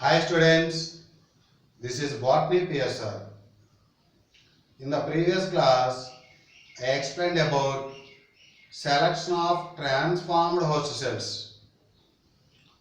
Hi students, this is Botany PSR. In the previous class, I explained about selection of transformed host cells.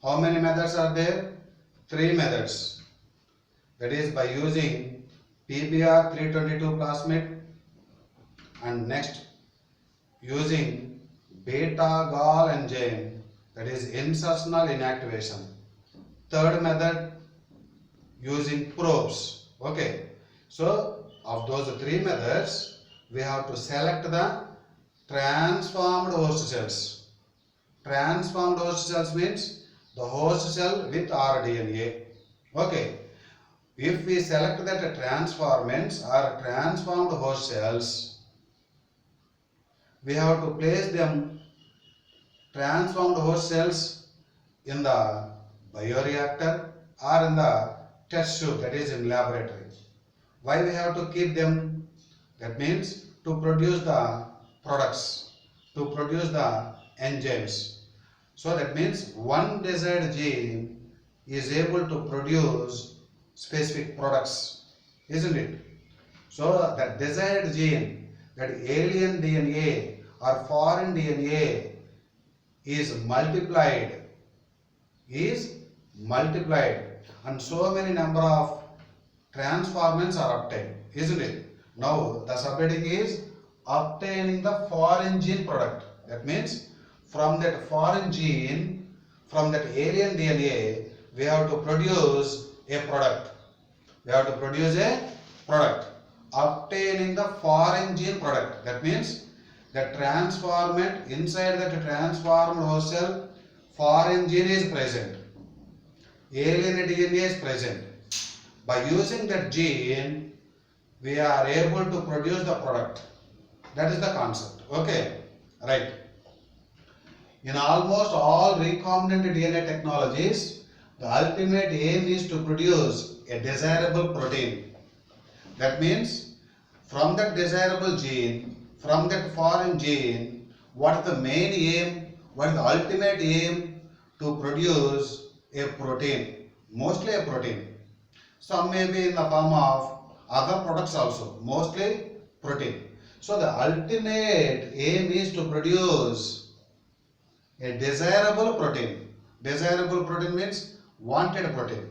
How many methods are there? Three methods. That is by using PBr 322 plasmid and next using beta gall enzyme, that is insertional inactivation. Third method using probes. Okay, so of those three methods we have to select the transformed host cells. Transformed host cells means the host cell with rDNA. Okay, if we select that transformants or transformed host cells, we have to place them transformed host cells in the bioreactor or in the test tube, that is in laboratory. Why we have to keep them? That means to produce the products, to produce the enzymes. So that means one desired gene is able to produce specific products, isn't it? So that desired gene, that alien DNA or foreign DNA is multiplied and so many number of transformants are obtained, isn't it? Now the subheading is obtaining the foreign gene product. That means from that foreign gene, from that alien DNA, we have to produce a product. We have to produce a product. Obtaining the foreign gene product. That means the transformant inside that transformed host cell, foreign gene is present. Alien DNA is present. By using that gene, we are able to produce the product. That is the concept. Okay, right. In almost all recombinant DNA technologies, the ultimate aim is to produce a desirable protein. That means from that desirable gene, from that foreign gene, what is the main aim? What is the ultimate aim? To produce a protein, mostly a protein. Some may be in the form of other products also, mostly protein. So the ultimate aim is to produce a desirable protein. Desirable protein means wanted protein.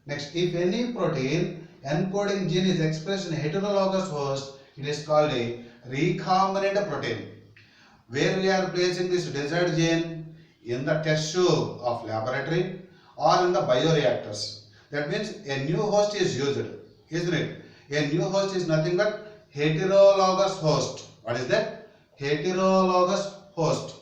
Next, if any protein encoding gene is expressed in heterologous host, it is called a recombinant protein. Where we are placing this desired gene? In the test tube of laboratory or in the bioreactors. That means a new host is used, isn't it? A new host is nothing but heterologous host. What is that? Heterologous host.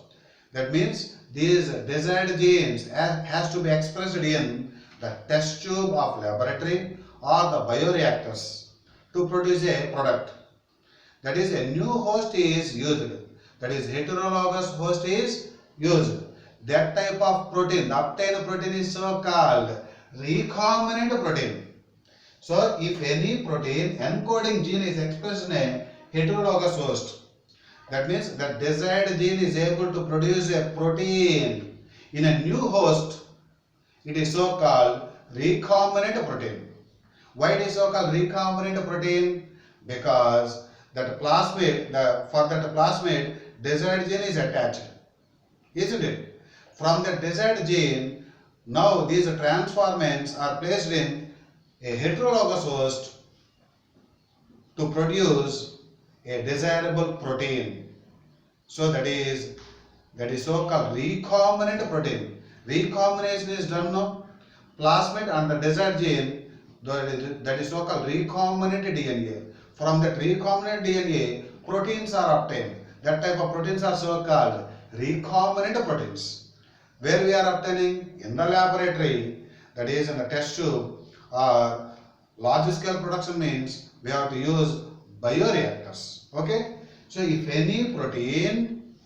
That means these desired genes has to be expressed in the test tube of laboratory or the bioreactors to produce a product. That is, a new host is used. That is, heterologous host is used. That type of protein, the obtained protein is so called recombinant protein. So, if any protein encoding gene is expressed in a heterologous host, that means the desired gene is able to produce a protein in a new host, it is so called recombinant protein. Why it is so called recombinant protein? Because that plasmid, for that plasmid, desired gene is attached, isn't it? From the desired gene, now these transformants are placed in a heterologous host to produce a desirable protein. So that is so called recombinant protein. Recombination is done now. Plasmid and the desired gene, that is so called recombinant DNA. From that recombinant DNA, proteins are obtained. That type of proteins are so called recombinant proteins. Where we are obtaining? In the laboratory, that is in the test tube, or large scale production means we have to use bioreactors. Okay, so if any protein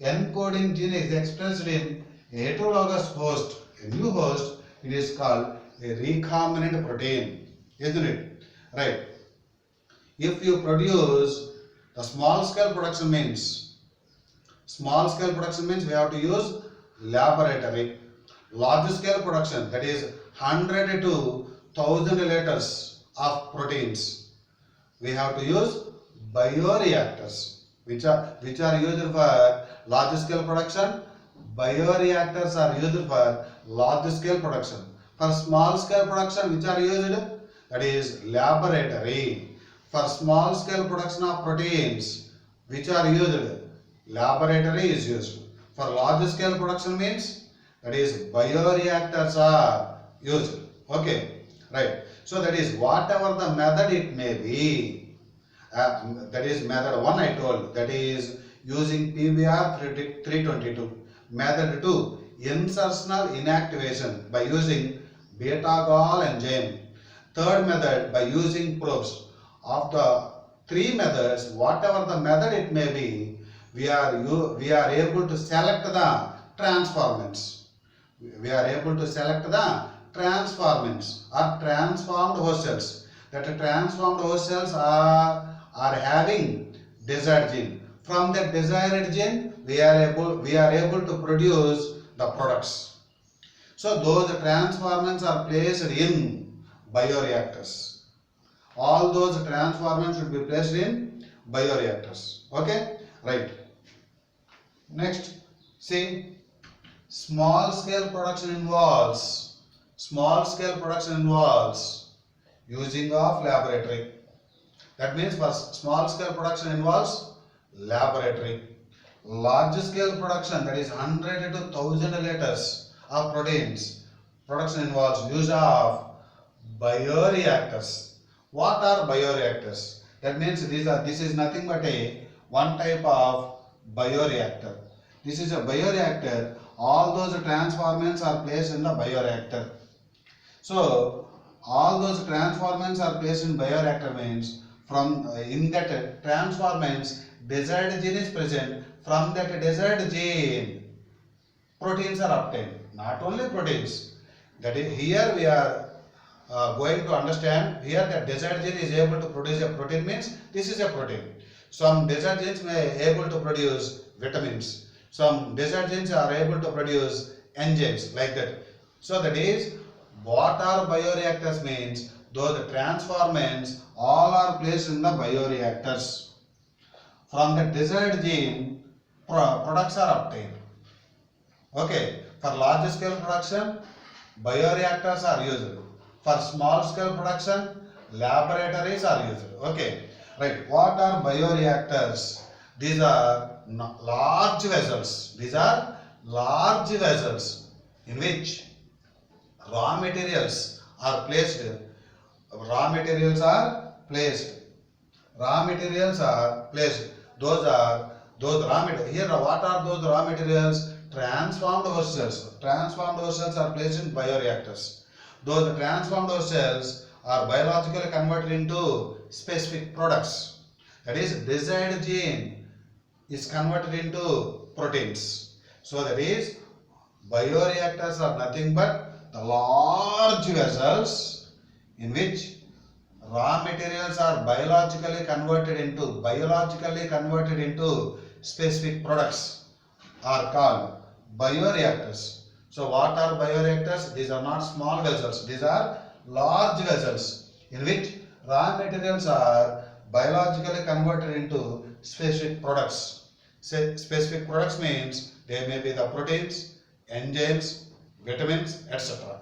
encoding gene is expressed in a heterologous host, a new host, it is called a recombinant protein, isn't it? Right. If you produce the small scale production means we have to use laboratory. large scale production, that is 100 to 1000 liters of proteins, we have to use bioreactors. Which are used for large scale production? Bioreactors are used for large scale production. For small scale production, which are used? That is laboratory. For small scale production of proteins, which are used? Laboratory is used. For large scale production means, that is bioreactors are used. Okay, right. So that is whatever the method it may be. That is method 1 I told, that is using PBr 322. Method 2, insertional inactivation by using beta-gall enzyme. Third method, by using probes. Of the 3 methods, whatever the method it may be, we are able to select the transformants. We are able to select the transformants or transformed host cells. That transformed host cells are having desired gene. From that desired gene, we are able to produce the products. So those transformants are placed in bioreactors. All those transformants should be placed in bioreactors. Okay, right. Next, see, small scale production involves using of laboratory. That means for small scale production involves laboratory. Large scale production, that is 100 to 1000 liters of proteins, production involves use of bioreactors. What are bioreactors? That means this is nothing but one type of bioreactor. This is a bioreactor. All those transformants are placed in the bioreactor. So all those transformants are placed in bioreactor means from in that transformants desired gene is present. From that desired gene, proteins are obtained. Not only proteins. That is, here we are going to understand here that desired gene is able to produce a protein means this is a protein. Some desired genes may able to produce vitamins. Some desired genes are able to produce enzymes, like that. So that is, what are bioreactors means, those transformants all are placed in the bioreactors. From the desired gene, products are obtained. Okay, for large scale production, bioreactors are used. For small scale production, laboratories are used. Okay, right. What are bioreactors? These are large vessels. These are large vessels in which raw materials are placed. Raw materials are placed. Those raw materials. Here, what are those raw materials? Transformed host cells. Transformed host cells are placed in bioreactors. Those transformed host cells are biologically converted into specific products. That is, desired gene is converted into proteins. So that is, bioreactors are nothing but the large vessels in which raw materials are biologically converted into specific products are called bioreactors. So what are bioreactors? These are not small vessels. These are large vessels in which raw materials are biologically converted into specific products. Specific products means they may be the proteins, enzymes, vitamins, etc.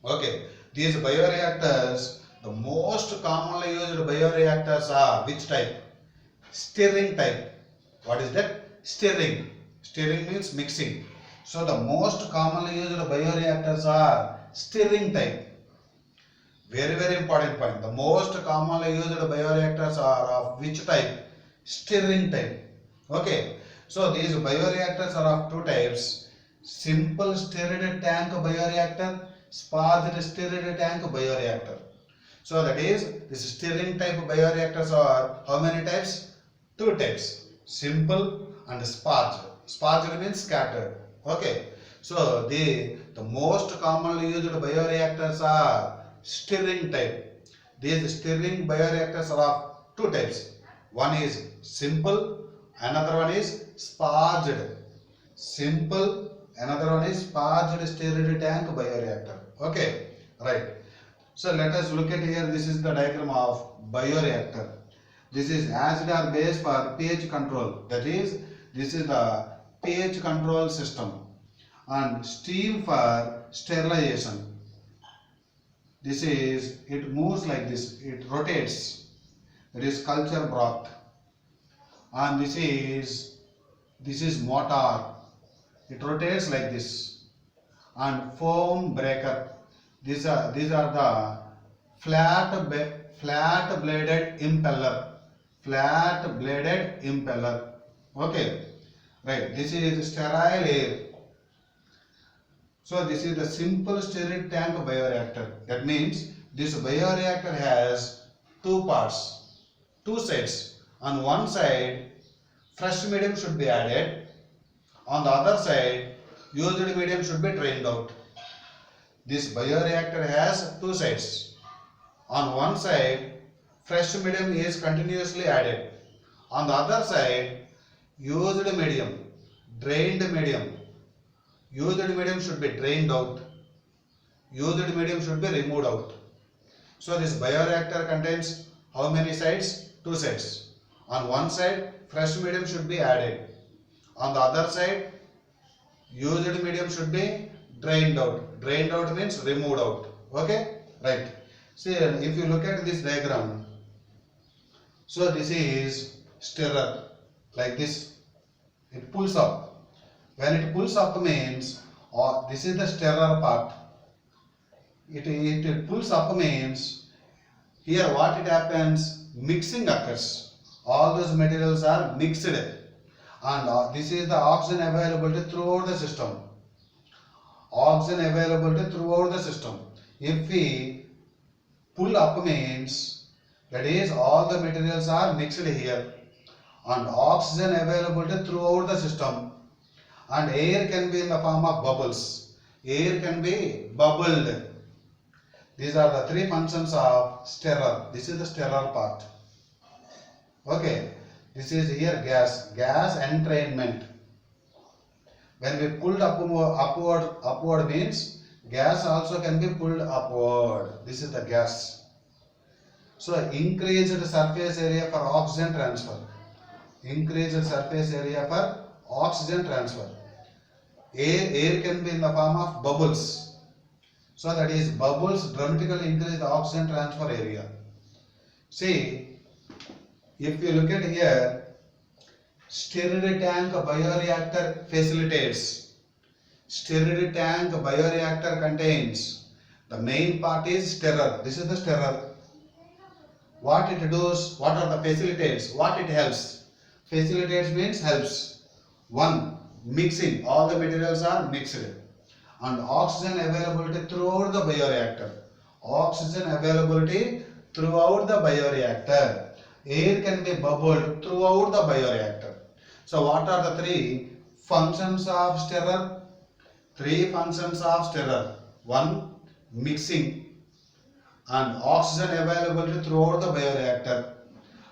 Okay, these bioreactors, the most commonly used bioreactors are which type? Stirring type. What is that? Stirring. Stirring means mixing. So the most commonly used bioreactors are stirring type. Very, very important point. The most commonly used bioreactors are of which type? Stirring type. Okay. So these bioreactors are of two types. Simple stirred tank bioreactor, sparged stirred tank bioreactor. So that is, this stirring type bioreactors are how many types? Two types. Simple and sparged. Sparged means scattered. Okay. So the most commonly used bioreactors are stirring type. These stirring bioreactors are of two types. One is simple, another one is sparged. Simple Another one is parched stirred tank bioreactor. Okay, right. So let us look at here. This is the diagram of bioreactor. This is acid or base for pH control. That is, this is the pH control system. And steam for sterilization. This is, it moves like this. It rotates. It is culture broth. And this is motor. It rotates like this. And foam breaker. These are the flat bladed impeller. Flat bladed impeller. Okay, right. This is sterile air. So this is the simple stirred tank bioreactor. That means this bioreactor has two parts, two sides. On one side, fresh medium should be added. On the other side, used medium should be drained out. This bioreactor has two sides. On one side, fresh medium is continuously added. On the other side, used medium, drained medium. Used medium should be drained out. Used medium should be removed out. So this bioreactor contains how many sides? Two sides. On one side, fresh medium should be added. On the other side, used medium should be drained out. Drained out means removed out. Okay? Right. See, if you look at this diagram, so this is stirrer, like this. It pulls up. When it pulls up means, this is the stirrer part. It pulls up means, here what it happens, mixing occurs. All those materials are mixed. And this is the oxygen availability throughout the system. Oxygen availability throughout the system. If we pull up means, that is all the materials are mixed here. And oxygen availability throughout the system. And air can be in the form of bubbles. Air can be bubbled. These are the three functions of stirrer. This is the stirrer part. Okay. This is here gas entrainment. When we pulled upward means gas also can be pulled upward. This is the gas. So increased surface area for oxygen transfer. Increased surface area for oxygen transfer. Air can be in the form of bubbles. So that is bubbles dramatically increase the oxygen transfer area. See, if you look at here, stirred tank bioreactor facilitates. Stirred tank bioreactor contains, the main part is stirrer. This is the stirrer. What it does, what are the facilitates, what it helps? Facilitates means helps. One, mixing, all the materials are mixed. And oxygen availability throughout the bioreactor. Oxygen availability throughout the bioreactor. Air can be bubbled throughout the bioreactor. So what are the three functions of stirrer? Three functions of stirrer. One, mixing. And oxygen availability throughout the bioreactor.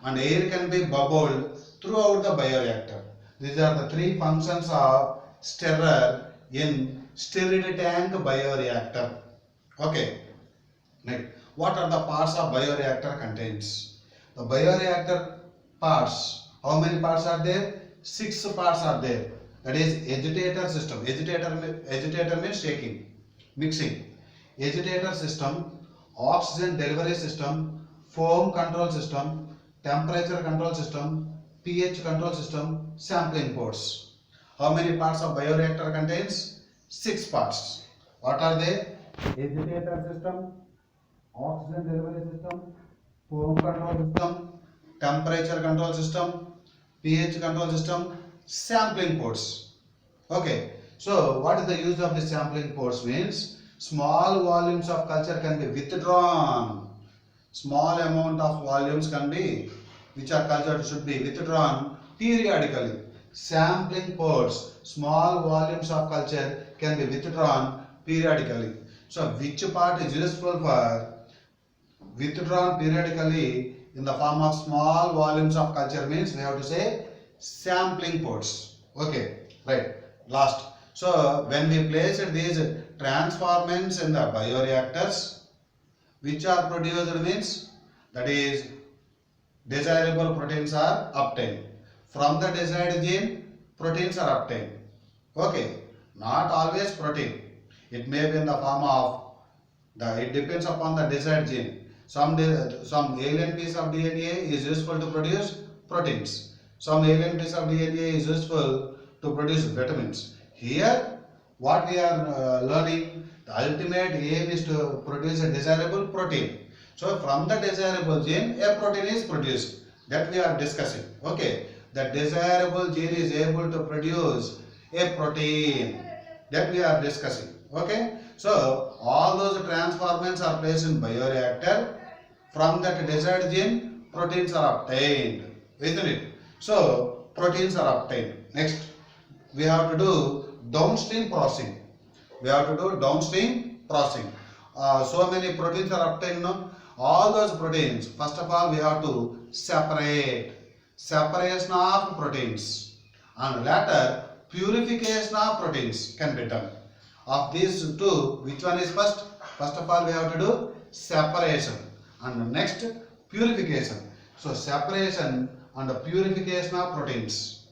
And air can be bubbled throughout the bioreactor. These are the three functions of stirrer in stirred tank bioreactor. Okay. Next, what are the parts of bioreactor contains? The bioreactor parts, how many parts are there? 6 parts are there. That is agitator system. Agitator means shaking, mixing. Agitator system, oxygen delivery system, foam control system, temperature control system, pH control system, sampling ports. How many parts of bioreactor contains? 6 parts. What are they? Agitator system, oxygen delivery system, foam control system, temperature control system, pH control system, sampling ports. Okay. So what is the use of the sampling ports means? Small volumes of culture can be withdrawn. Small amount of volumes can be, which are cultured, should be withdrawn periodically. Sampling ports, small volumes of culture can be withdrawn periodically. So which part is useful for withdrawn periodically in the form of small volumes of culture means we have to say sampling ports. Okay, right. Last. So when we place these transformants in the bioreactors, which are produced means, that is, desirable proteins are obtained. From the desired gene, proteins are obtained. Okay, not always protein. It may be in the form of it depends upon the desired gene. Some alien piece of DNA is useful to produce proteins. Some alien piece of DNA is useful to produce vitamins. Here, what we are learning, the ultimate aim is to produce a desirable protein. So, from the desirable gene, a protein is produced. That we are discussing. Okay, the desirable gene is able to produce a protein. That we are discussing. Okay, so all those transformants are placed in bioreactor. From that desired gene, proteins are obtained, isn't it? So proteins are obtained. Next, we have to do downstream processing. We have to do downstream processing. So many proteins are obtained now. All those proteins, first of all, we have to separation of proteins, and later purification of proteins can be done. Of these two, which one is first? First of all, we have to do separation, and next purification. So separation and purification of proteins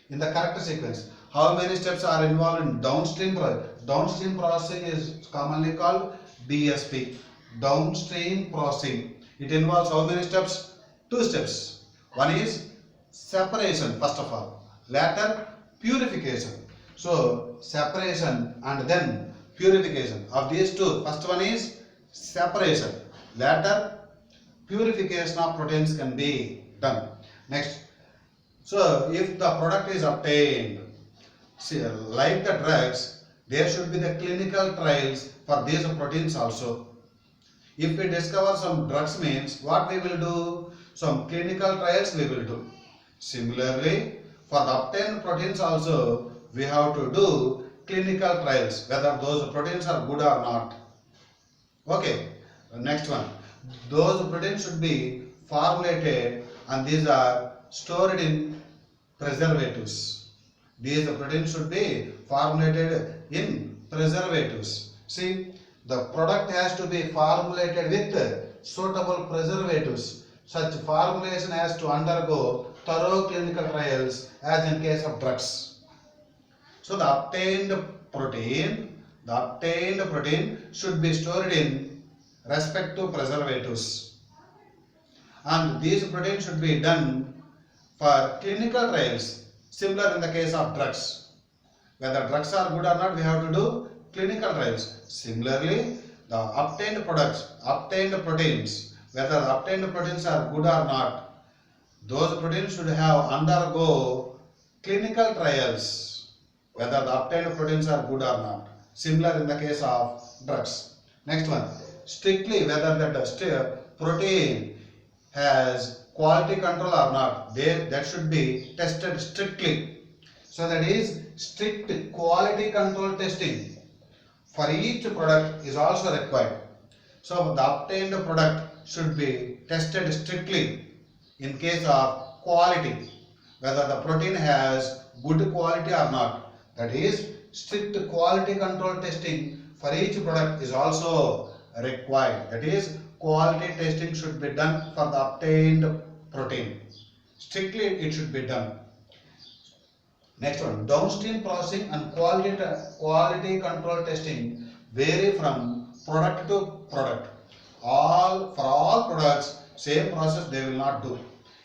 in the correct sequence. How many steps are involved in downstream processing? Downstream processing is commonly called DSP. Downstream processing. It involves how many steps? Two steps. One is separation first of all. Later purification. So separation and then purification. Of these two, first one is separation. Later purification of proteins can be done. Next. So if the product is obtained, see, like the drugs, there should be the clinical trials for these proteins also. If we discover some drugs means, what we will do? Some clinical trials we will do. Similarly, for the obtained proteins also, we have to do clinical trials, whether those proteins are good or not. Okay, next one. Those proteins should be formulated, and these are stored in preservatives. These proteins should be formulated in preservatives. See, the product has to be formulated with suitable preservatives. Such formulation has to undergo thorough clinical trials, as in case of drugs. So the obtained protein should be stored in respective preservatives, and these proteins should be done for clinical trials, similar in the case of drugs. Whether drugs are good or not, we have to do clinical trials. Similarly, the obtained proteins, whether the obtained proteins are good or not, those proteins should have undergo clinical trials, whether the obtained proteins are good or not. Similar in the case of drugs. Next one, strictly whether the protein has quality control or not, that should be tested strictly. So that is strict quality control testing for each product is also required. So the obtained product should be tested strictly in case of quality, whether the protein has good quality or not. That is, strict quality control testing for each product is also required. That is, quality testing should be done for the obtained protein. Strictly it should be done. Next one, downstream processing and quality control testing vary from product to product. For all products, same process they will not do.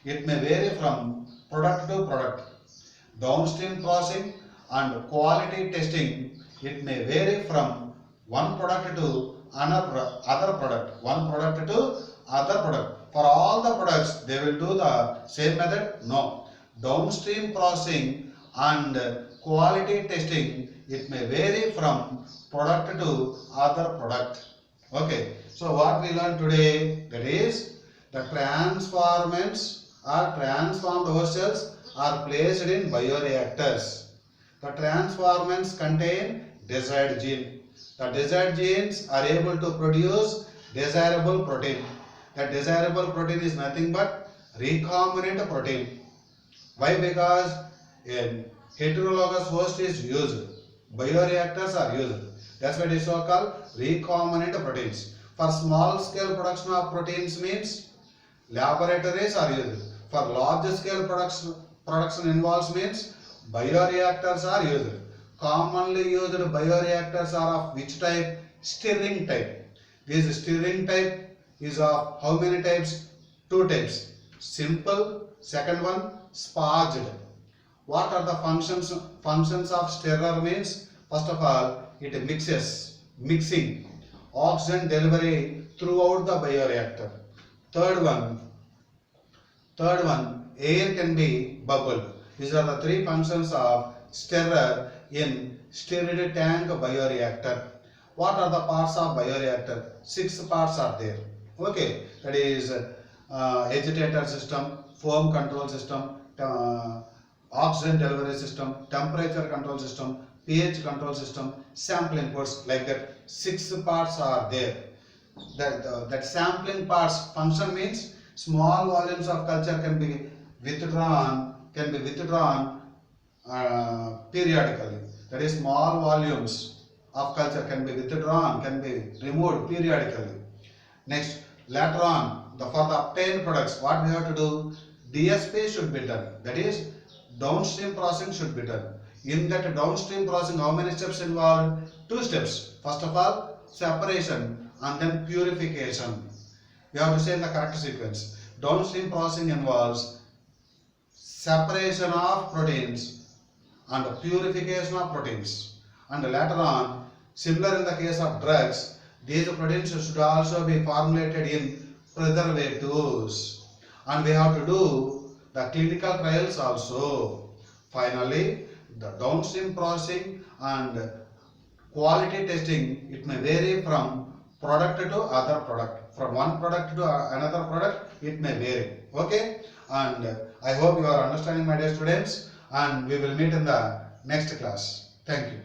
It may vary from product to product. Downstream processing and quality testing, it may vary from one product to other product. One product to other product. For all the products, they will do the same method? No. Downstream processing and quality testing, it may vary from product to other product. Okay, so what we learned today, that is the transformants or transformed host cells are placed in bioreactors. The transformants contain desired gene. The desired genes are able to produce desirable protein. That desirable protein is nothing but recombinant protein. Why? Because heterologous host is used. Bioreactors are used. That's why it is so called recombinant proteins. For small scale production of proteins means laboratories are used. For large scale production involves means bioreactors are used. Commonly used bioreactors are of which type? Stirring type. This stirring type is of how many types? Two types. Simple, second one sparged. What are the functions of stirrer means? First of all, it mixing oxygen delivery throughout the bioreactor. Third one, air can be bubbled. These are the three functions of stirrer in stirred tank bioreactor. What are the parts of bioreactor? 6 parts are there. Okay, that is agitator system, foam control system, oxygen delivery system, temperature control system, pH control system, sampling ports, like that. 6 parts are there. That sampling parts function means small volumes of culture can be withdrawn periodically. That is, small volumes of culture can be withdrawn, can be removed periodically. Next, later on, for the obtained products, what we have to do? DSP should be done. That is, downstream processing should be done. In that downstream processing, how many steps involved? 2 steps. First of all, separation and then purification. You have to say in the correct sequence. Downstream processing involves separation of proteins and purification of proteins. And later on, similar in the case of drugs, these proteins should also be formulated in preservatives. And we have to do the clinical trials also. Finally, the downstream processing and quality testing, it may vary from product to other product. From one product to another product, it may vary. Okay? And I hope you are understanding, my dear students, and we will meet in the next class. Thank you.